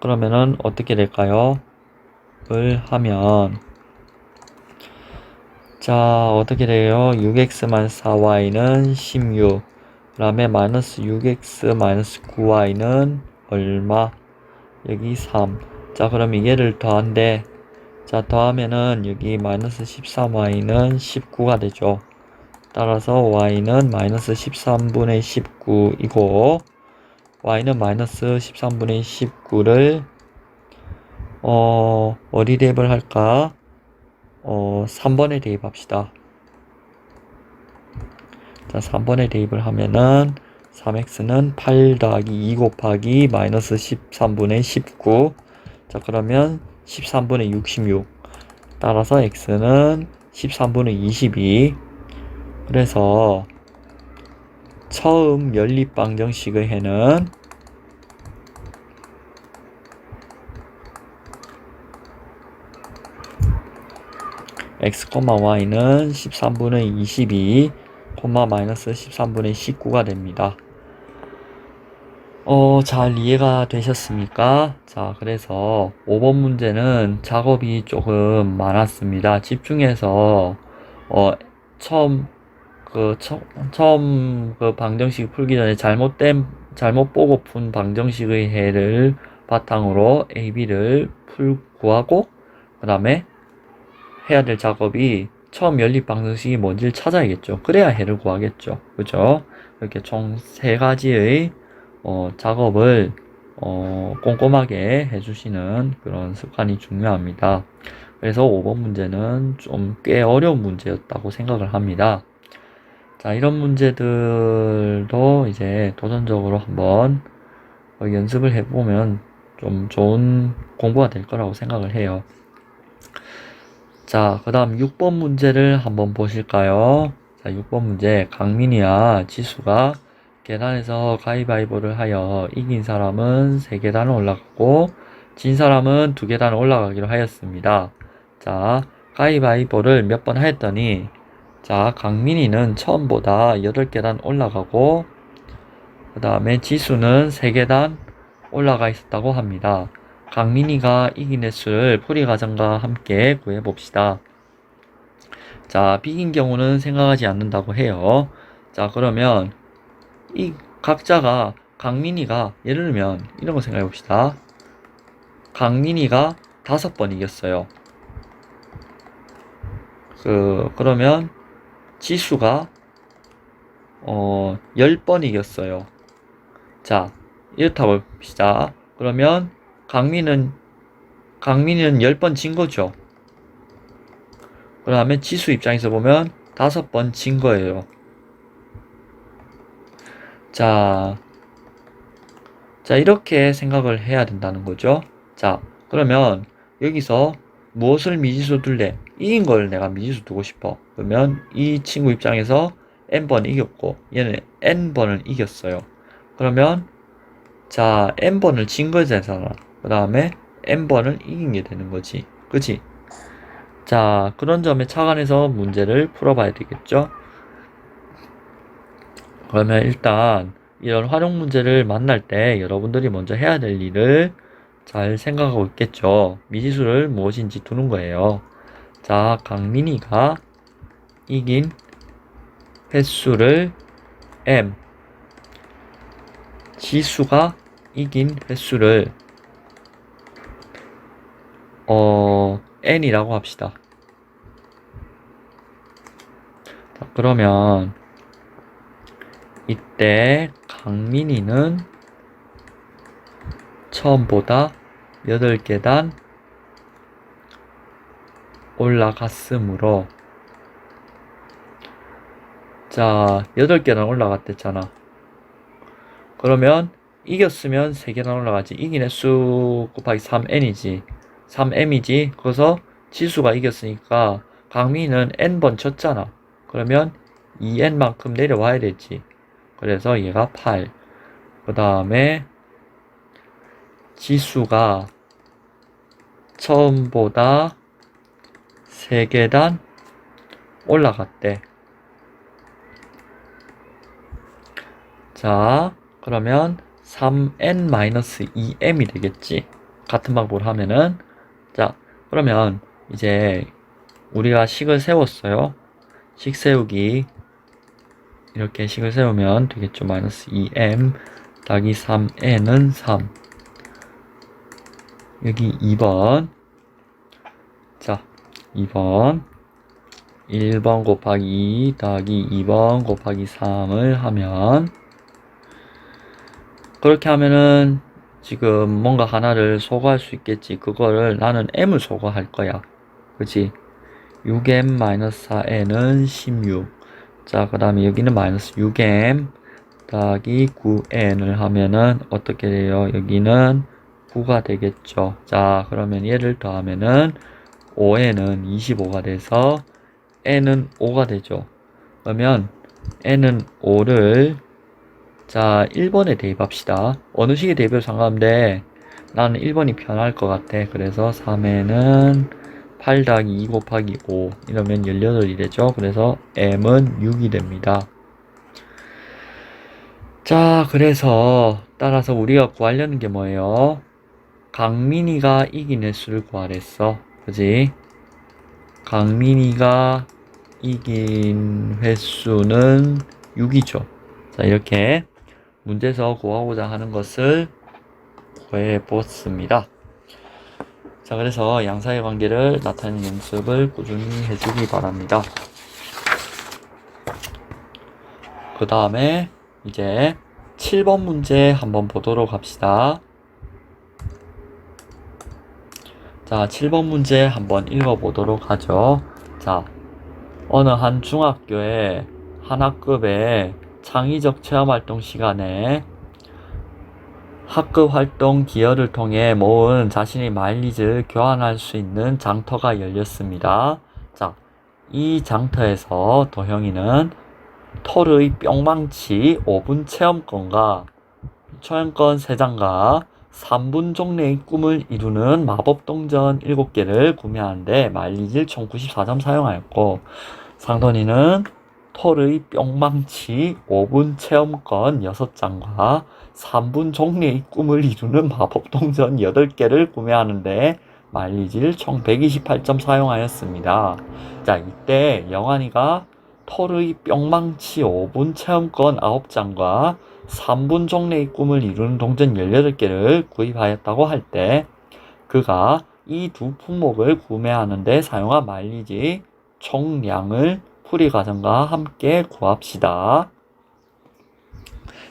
그러면은 어떻게 될까요? 을 하면, 자, 어떻게 돼요? 6x-4y는 16. 그 다음에 -6x-9y는 얼마? 여기 3. 자, 그럼 얘를 더한대. 자, 더하면은 여기 -13y는 19가 되죠. 따라서 y는 -13분의 19이고, y는 -13분의 19를 어디 대입을 할까? 3번에 대입합시다. 자, 3번에 대입을 하면은 3x는 8 더하기 2 곱하기 -13분의 19. 자, 그러면 13분의 66. 따라서 x는 13분의 22. 그래서 처음 연립방정식의 해는 x, y는 13분의 22, -13분의 19가 됩니다. 잘 이해가 되셨습니까? 자, 그래서 5번 문제는 작업이 조금 많았습니다. 집중해서, 처음 그 방정식 풀기 전에 잘못 보고 푼 방정식의 해를 바탕으로 A, B를 구하고, 그 다음에 해야 될 작업이 처음 연립 방정식이 뭔지를 찾아야겠죠. 그래야 해를 구하겠죠. 그죠? 이렇게 총 3가지의 작업을 꼼꼼하게 해주시는 그런 습관이 중요합니다. 그래서 5번 문제는 좀 꽤 어려운 문제였다고 생각을 합니다. 자, 이런 문제들도 이제 도전적으로 한번 연습을 해보면 좀 좋은 공부가 될 거라고 생각을 해요. 자, 그 다음 6번 문제를 한번 보실까요? 자, 6번 문제. 강민이와 지수가 계단에서 가위바위보를 하여 이긴 사람은 3계단을 올라가고 진 사람은 2계단을 올라가기로 하였습니다. 자, 가위바위보를 몇 번 하였더니, 자, 강민이는 처음보다 8계단 올라가고 그 다음에 지수는 3계단 올라가 있었다고 합니다. 강민이가 이긴 횟수를 풀이과정과 함께 구해봅시다. 자, 비긴 경우는 생각하지 않는다고 해요. 자, 그러면 이 각자가 강민이가 예를 들면 이런 거 생각해 봅시다. 강민이가 5번 이겼어요. 그러면 지수가 10번 이겼어요. 자, 이렇다고 봅시다. 그러면 강민이는 10번 진 거죠. 그 다음에 지수 입장에서 보면 5번 진 거예요. 자, 이렇게 생각을 해야 된다는 거죠. 자, 그러면 여기서 무엇을 미지수 둘래? 이긴 걸 내가 미지수 두고 싶어. 그러면 이 친구 입장에서 n번 이겼고 얘는 n번을 이겼어요. 그러면 자, n번을 진 거잖아. 그 다음에 n번을 이긴 게 되는 거지. 그치? 자, 그런 점에 착안해서 문제를 풀어봐야 되겠죠? 그러면 일단 이런 활용 문제를 만날 때 여러분들이 먼저 해야 될 일을 잘 생각하고 있겠죠. 미지수를 무엇인지 두는 거예요. 자, 강민이가 이긴 횟수를 M, 지수가 이긴 횟수를 N이라고 합시다. 자, 그러면 이때 강민이는 처음보다 8계단 올라갔으므로, 자, 8계단 올라갔댔잖아. 그러면 이겼으면 3계단 올라가지. 이긴 횟수 곱하기 3n이지. 3m이지. 그래서 지수가 이겼으니까 강민이는 n번 쳤잖아. 그러면 2n만큼 내려와야 되지. 그래서 얘가 8. 그 다음에 지수가 처음보다 3계단 올라갔대. 자, 그러면 3n-2m이 되겠지. 같은 방법으로 하면은. 자, 그러면 이제 우리가 식을 세웠어요. 식 세우기. 이렇게 식을 세우면 되겠죠. 마이너스 2m 더하기 3n은 3. 여기 2번. 자, 2번. 1번 곱하기 2 더하기 2번 곱하기 3을 하면, 그렇게 하면은 지금 뭔가 하나를 소거할 수 있겠지. 그거를 나는 m을 소거할 거야. 그치? 6m-4n은 16. 자, 그 다음에 여기는 마이너스 6m 더하기 9n을 하면은 어떻게 돼요? 여기는 9가 되겠죠. 자, 그러면 얘를 더하면은 5n은 25가 돼서 n은 5가 되죠. 그러면 n은 5를, 자, 1번에 대입합시다. 어느 식에 대입해도 상관없는데 나는 1번이 편할 것 같아. 그래서 3n은 8 더하기 2 곱하기 5 이러면 18이 되죠. 그래서 m은 6이 됩니다. 자, 그래서 따라서 우리가 구하려는 게 뭐예요? 강민이가 이긴 횟수를 구하랬어. 그지? 강민이가 이긴 횟수는 6이죠. 자, 이렇게 문제에서 구하고자 하는 것을 구해 보았습니다. 자, 그래서 양사의 관계를 나타내는 연습을 꾸준히 해주기 바랍니다. 그 다음에 이제 7번 문제 한번 보도록 합시다. 자, 7번 문제 한번 읽어보도록 하죠. 자, 어느 한 중학교의 한 학급의 창의적 체험활동 시간에 학급 활동 기여를 통해 모은 자신의 마일리지를 교환할 수 있는 장터가 열렸습니다. 자, 이 장터에서 도형이는 톨의 뿅망치 5분 체험권과 초연권 3장과 3분 종래의 꿈을 이루는 마법동전 7개를 구매하는데 마일리지를 총 94점 사용하였고, 상돈이는 톨의 뿅망치 5분 체험권 6장과 3분 종래의 꿈을 이루는 마법동전 8개를 구매하는데 마일리지를 총 128점 사용하였습니다. 자, 이때 영환이가 톨의 뿅망치 5분 체험권 9장과 3분 종래의 꿈을 이루는 동전 18개를 구입하였다고 할 때 그가 이 두 품목을 구매하는데 사용한 마일리지 총량을 풀이 과정과 함께 구합시다.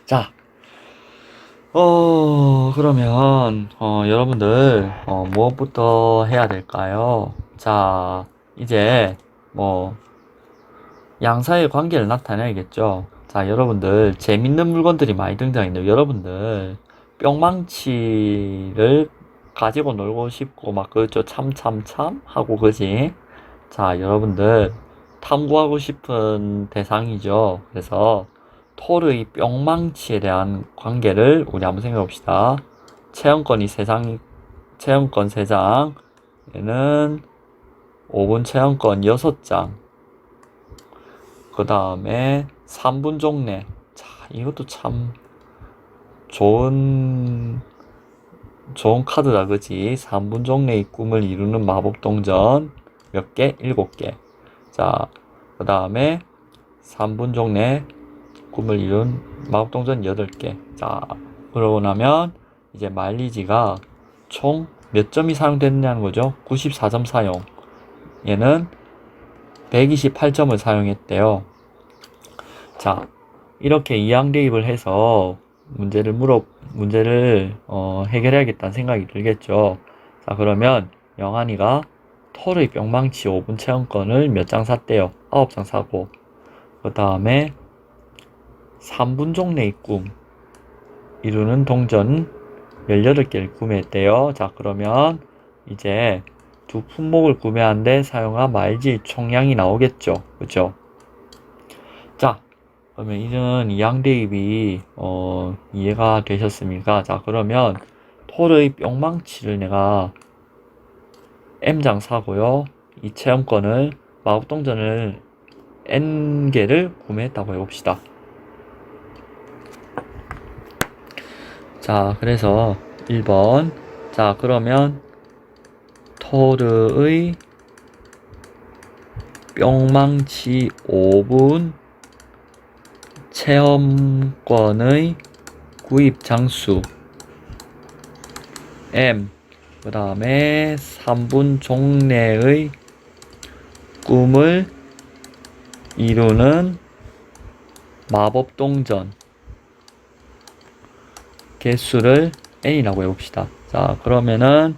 자, 그러면 여러분들 무엇부터 해야 될까요? 자, 이제 양사의 관계를 나타내야겠죠. 자, 여러분들 재밌는 물건들이 많이 등장했는데 여러분들 뿅망치를 가지고 놀고 싶고 막 그죠, 참참참 하고, 그지? 자, 여러분들 탐구하고 싶은 대상이죠. 그래서 톨의 뿅망치에 대한 관계를 우리 한번 생각해 봅시다. 체험권 3장, 얘는 5분 체험권 6장, 그 다음에 3분 종래. 자, 이것도 참 좋은 카드다, 그지? 3분 종래의 꿈을 이루는 마법동전 몇 개? 7개. 자, 그 다음에 3분종 내 꿈을 이룬 마법동전 8개. 자, 그러고 나면 이제 마일리지가 총 몇 점이 사용됐냐는 거죠. 94점 사용. 얘는 128점을 사용했대요. 자, 이렇게 이항 대입을 해서 문제를 해결해야겠다는 생각이 들겠죠. 자, 그러면 영환이가 털의 뿅망치 5분 체험권을 몇 장 샀대요? 9장 사고, 그 다음에 3분종 내의 꿈 이루는 동전 18개를 구매했대요. 자, 그러면 이제 두 품목을 구매하는데 사용한 마일지 총량이 나오겠죠. 그죠? 자, 그러면 이런 이항 대입이 이해가 되셨습니까? 자, 그러면 톨의 뿅망치를 내가 M장 사고요. 이 체험권을 마법동전을 N개를 구매했다고 해봅시다. 자, 그래서 1번. 자, 그러면 토르의 뿅망치 5분 체험권의 구입 장수 M, 그 다음에 3분 종내의 꿈을 이루는 마법동전 개수를 N이라고 해봅시다. 자, 그러면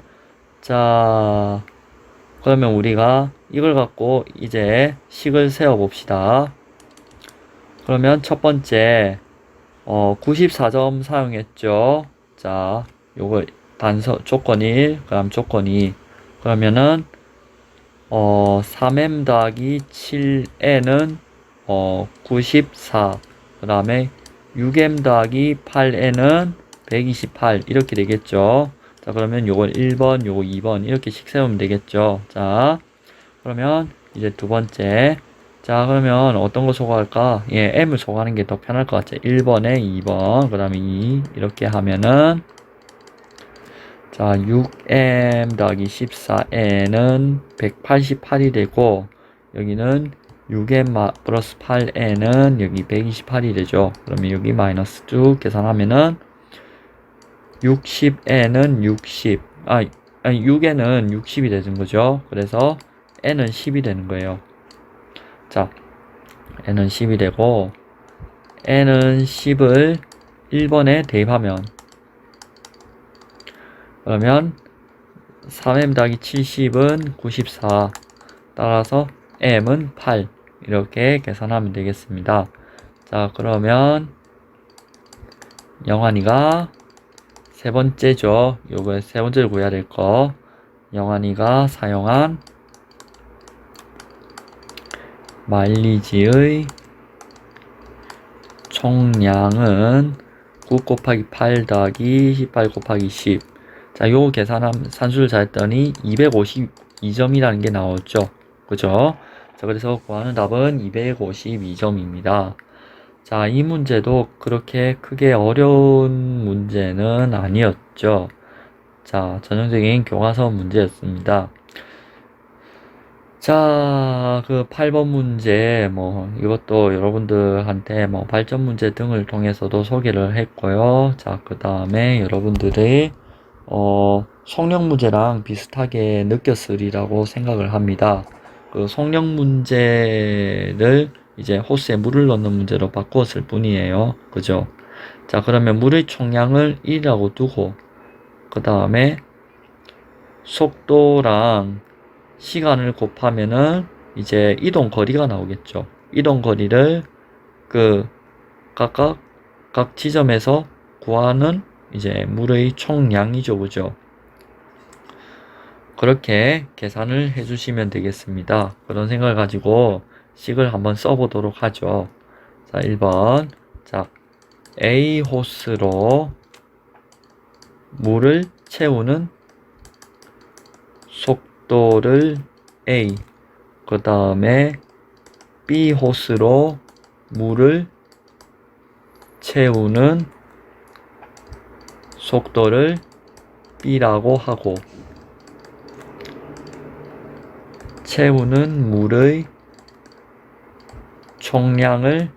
우리가 이걸 갖고 이제 식을 세워봅시다. 그러면 첫 번째 94점 사용했죠. 자, 요거 조건 1, 그 다음 조건 2. 그러면은 3m 더하기 7n은 94, 그 다음에 6m 더하기 8n은 128 이렇게 되겠죠. 자, 그러면 요걸 1번, 요거 2번 이렇게 식 세우면 되겠죠. 자, 그러면 이제 두 번째. 자, 그러면 어떤 거 소거할까? 예, M을 소거하는 게 더 편할 것 같죠. 1번에 2번, 그 다음에 2 이렇게 하면은 자, 6M 더하기 14N은 188이 되고, 여기는 6M 플러스 8N은 여기 128이 되죠. 그러면 여기 마이너스 쭉 계산하면은 60N은 60, 6N은 60이 되는 거죠. 그래서 N은 10이 되는 거예요. 자, N은 10이 되고, N은 10을 1번에 대입하면, 그러면 3M 더하기 70은 94, 따라서 M은 8 이렇게 계산하면 되겠습니다. 자, 그러면 영환이가 세 번째죠. 요거 세 번째를 구해야 될 거. 영환이가 사용한 마일리지의 총량은 9 곱하기 8 더하기 18 곱하기 10. 자, 요거 산수를 잘했더니 252점이라는 게 나왔죠. 그죠? 자, 그래서 구하는 답은 252점입니다. 자, 이 문제도 그렇게 크게 어려운 문제는 아니었죠. 자, 전형적인 교과서 문제였습니다. 자, 그 8번 문제, 이것도 여러분들한테 발전 문제 등을 통해서도 소개를 했고요. 자, 그 다음에 여러분들의, 속력 문제랑 비슷하게 느꼈으리라고 생각을 합니다. 그 속력 문제를 이제 호스에 물을 넣는 문제로 바꾸었을 뿐이에요. 그죠? 자, 그러면 물의 총량을 1이라고 두고, 그 다음에 속도랑 시간을 곱하면은 이제 이동 거리가 나오겠죠. 이동 거리를 각 지점에서 구하는 이제 물의 총량이죠. 그죠? 그렇게 계산을 해주시면 되겠습니다. 그런 생각을 가지고 식을 한번 써보도록 하죠. 자, 1번. 자, A 호스로 물을 채우는 속도를 A, 그 다음에 B 호스로 물을 채우는 속도를 B라고 하고, 채우는 물의 총량을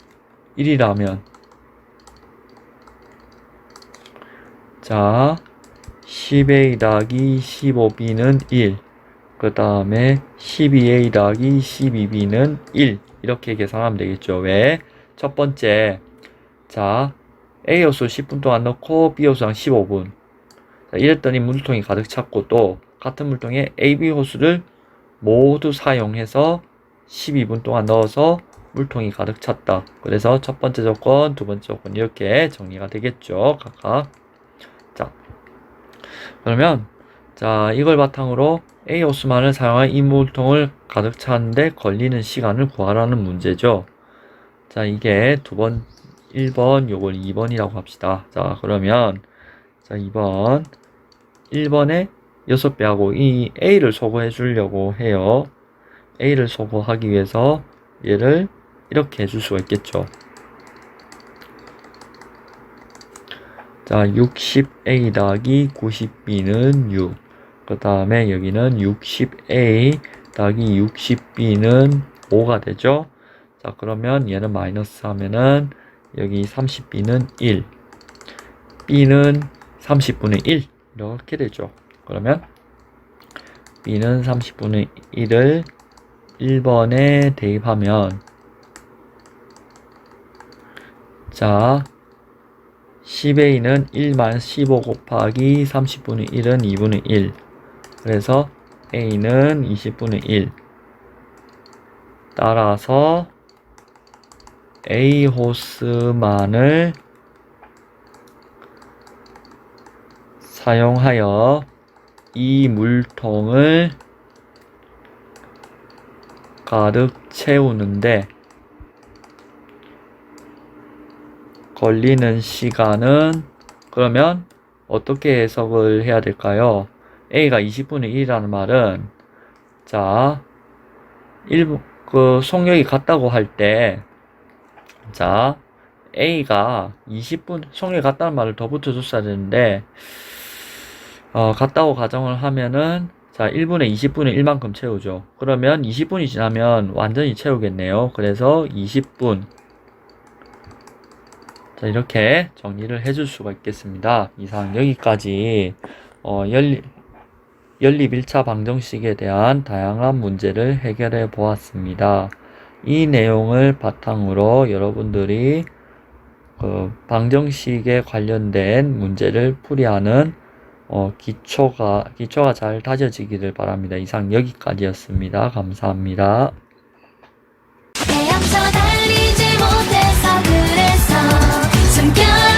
1이라면 자 10A 더하기 15B는 1, 그 다음에 12A 더하기 12B는 1 이렇게 계산하면 되겠죠. 왜? 첫 번째 자 A 호수 10분 동안 넣고 B 호수랑 15분 자, 이랬더니 물통이 가득 찼고 또 같은 물통에 A, B 호수를 모두 사용해서 12분 동안 넣어서 물통이 가득 찼다. 그래서 첫 번째 조건, 두 번째 조건 이렇게 정리가 되겠죠. 각각. 자, 그러면 자 이걸 바탕으로 A 호수만을 사용한 이 물통을 가득 차는데 걸리는 시간을 구하라는 문제죠. 자 이게 1번 요걸 2번이라고 합시다. 자 그러면 자 2번 1번에 6배하고 이 A를 소거해 주려고 해요. A를 소거하기 위해서 얘를 이렇게 해줄 수가 있겠죠. 자 60A 더하기 90B는 6, 그 다음에 여기는 60A 더하기 60B는 5가 되죠. 자 그러면 얘는 마이너스 하면은 여기 30B는 1, B는 30분의 1 이렇게 되죠. 그러면 B는 30분의 1을 1번에 대입하면 자 10A는 1-15 곱하기 30분의 1은 2분의 1, 그래서 A는 20분의 1. 따라서 A 호스만을 사용하여 이 물통을 가득 채우는데 걸리는 시간은 그러면 어떻게 해석을 해야 될까요? A가 20분의 1이라는 말은 자 그 속력이 같다고 할 때 자 A가 20분 속력이 같다는 말을 더 붙여줬어야 되는데 같다고 가정을 하면은 자 1분에 20분의 1만큼 채우죠. 그러면 20분이 지나면 완전히 채우겠네요. 그래서 20분 자 이렇게 정리를 해줄 수가 있겠습니다. 이상 여기까지 연립 1차 방정식에 대한 다양한 문제를 해결해 보았습니다. 이 내용을 바탕으로 여러분들이 방정식에 관련된 문제를 풀이하는 기초가 잘 다져지기를 바랍니다. 이상 여기까지였습니다. 감사합니다. 헤엄쳐 달리지 못해서 그래서 숨겨